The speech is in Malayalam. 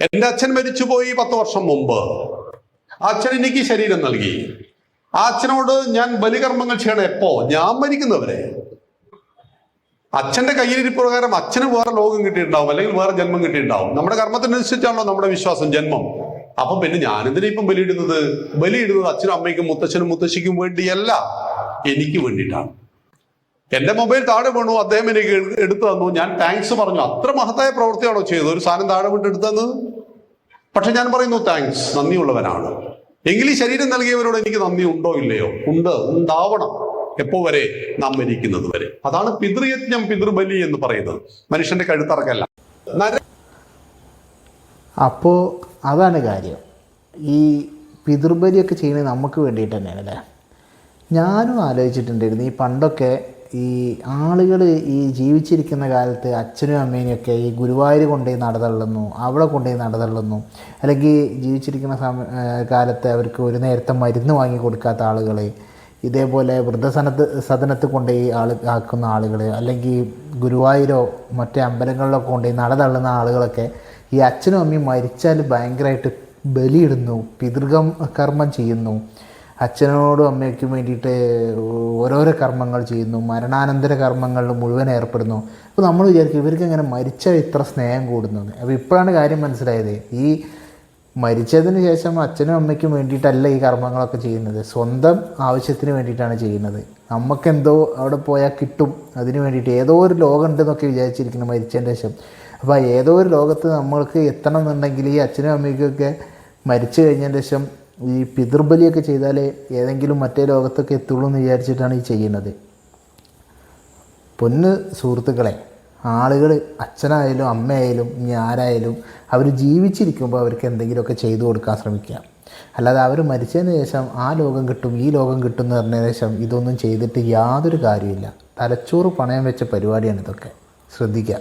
എൻ്റെ അച്ഛൻ മരിച്ചുപോയി 10 വർഷം മുമ്പ്. ആ അച്ഛൻ എനിക്ക് ശരീരം നൽകി. ആ അച്ഛനോട് ഞാൻ ബലികർമ്മങ്ങൾ ചെയ്യണം എപ്പോ? ഞാൻ മരിക്കുന്നവരെ. അച്ഛന്റെ കയ്യിലിരിപ്പ് പ്രകാരം അച്ഛന് വേറെ ലോകം കിട്ടിയിട്ടുണ്ടാവും, അല്ലെങ്കിൽ വേറെ ജന്മം കിട്ടിയിട്ടുണ്ടാവും. നമ്മുടെ കർമ്മത്തിനനുസരിച്ചാണല്ലോ നമ്മുടെ വിശ്വാസം, ജന്മം. അപ്പൊ പിന്നെ ഞാനെന്തിനാ ഇപ്പം ബലിയിടുന്നത്? ബലിയിടുന്നത് അച്ഛനും അമ്മയ്ക്കും മുത്തച്ഛനും മുത്തശ്ശിക്കും വേണ്ടിയല്ല, എനിക്ക് വേണ്ടിയിട്ടാണ്. എന്റെ മൊബൈൽ താഴെ വീണു, അദ്ദേഹം എനിക്ക് എടുത്തു തന്നു, ഞാൻ താങ്ക്സ് പറഞ്ഞു. അത്ര മഹത്തായ പ്രവൃത്തിയാണോ ചെയ്തത്? ഒരു സാധനം താഴെ വീട്ട് എടുത്തു തന്നത്. പക്ഷെ ഞാൻ പറയുന്നു താങ്ക്സ്, നന്ദിയുള്ളവനാണ്. എങ്കിൽ ഈ ശരീരം നൽകിയവരോട് എനിക്ക് നന്ദി ഉണ്ടോ ഇല്ലയോ? ഉണ്ട്, ഉണ്ടാവണം. എപ്പോ വരെ? നാം മരിക്കുന്നത് വരെ. അതാണ് പിതൃയജ്ഞം, പിതൃബലി എന്ന് പറയുന്നത്. മനുഷ്യന്റെ കഴുത്തറക്കല്ല. അപ്പോൾ അതാണ് കാര്യം. ഈ പിതൃബലിയൊക്കെ ചെയ്യുന്നത് നമുക്ക് വേണ്ടിയിട്ട് തന്നെയാണ് അല്ലേ? ഞാനും ആലോചിച്ചിട്ടുണ്ടായിരുന്നു, ഈ പണ്ടൊക്കെ ഈ ആളുകൾ ഈ ജീവിച്ചിരിക്കുന്ന കാലത്ത് അച്ഛനും അമ്മേനെയൊക്കെ ഈ ഗുരുവായൂർ കൊണ്ടുപോയി നടതള്ളുന്നു, അവിടെ കൊണ്ടുപോയി നടതള്ളുന്നു. അല്ലെങ്കിൽ ജീവിച്ചിരിക്കുന്ന കാലത്ത് അവർക്ക് ഒരു നേരത്തെ മരുന്ന് വാങ്ങി കൊടുക്കാത്ത ആളുകൾ, ഇതേപോലെ വൃദ്ധസദനത്തിൽ കൊണ്ടുപോയി ആക്കുന്ന ആളുകൾ, അല്ലെങ്കിൽ ഗുരുവായൂരോ മറ്റേ അമ്പലങ്ങളിലോ കൊണ്ടുപോയി നടതള്ളുന്ന ആളുകളൊക്കെ ഈ അച്ഛനും അമ്മയും മരിച്ചാൽ ഭയങ്കരമായിട്ട് ബലിയിടുന്നു, പിതൃകർമ്മം ചെയ്യുന്നു, അച്ഛനോടും അമ്മയ്ക്കും വേണ്ടിയിട്ട് ഓരോരോ കർമ്മങ്ങൾ ചെയ്യുന്നു, മരണാനന്തര കർമ്മങ്ങളിൽ മുഴുവൻ ഏർപ്പെടുന്നു. അപ്പോൾ നമ്മൾ വിചാരിക്കും ഇവർക്ക് എങ്ങനെ മരിച്ചാൽ ഇത്ര സ്നേഹം കൂടുന്നത്. അപ്പോൾ ഇപ്പോഴാണ് കാര്യം മനസ്സിലായത്. ഈ മരിച്ചതിന് ശേഷം അച്ഛനും അമ്മയ്ക്കും വേണ്ടിയിട്ടല്ല ഈ കർമ്മങ്ങളൊക്കെ ചെയ്യുന്നത്, സ്വന്തം ആവശ്യത്തിന് വേണ്ടിയിട്ടാണ് ചെയ്യുന്നത്. നമുക്കെന്തോ അവിടെ പോയാൽ കിട്ടും, അതിന് വേണ്ടിയിട്ട് ഏതോ ഒരു ലോകം ഉണ്ടെന്നൊക്കെ വിചാരിച്ചിരിക്കുന്നു മരിച്ചതിന് ശേഷം. അപ്പോൾ ഏതോ ഒരു ലോകത്ത് നമ്മൾക്ക് എത്തണം എന്നുണ്ടെങ്കിൽ ഈ അച്ഛനും അമ്മയ്ക്കൊക്കെ മരിച്ചു കഴിഞ്ഞതിന് ശേഷം ഈ പിതൃബലിയൊക്കെ ചെയ്താലേ ഏതെങ്കിലും മറ്റേ ലോകത്തൊക്കെ എത്തുള്ളൂ എന്ന് വിചാരിച്ചിട്ടാണ് ഈ ചെയ്യുന്നത്. പൊന്ന് സുഹൃത്തുക്കളെ, ആളുകൾ അച്ഛനായാലും അമ്മയായാലും ഇനി ആരായാലും അവർ ജീവിച്ചിരിക്കുമ്പോൾ അവർക്ക് എന്തെങ്കിലുമൊക്കെ ചെയ്തു കൊടുക്കാൻ ശ്രമിക്കുക. അല്ലാതെ അവർ മരിച്ചതിന് ശേഷം ആ ലോകം കിട്ടും ഈ ലോകം കിട്ടും എന്ന് പറഞ്ഞതിന് ശേഷം ഇതൊന്നും ചെയ്തിട്ട് യാതൊരു കാര്യമില്ല. തലച്ചോറ് പണയം വെച്ച പരിപാടിയാണ് ഇതൊക്കെ. ശ്രദ്ധിക്കുക.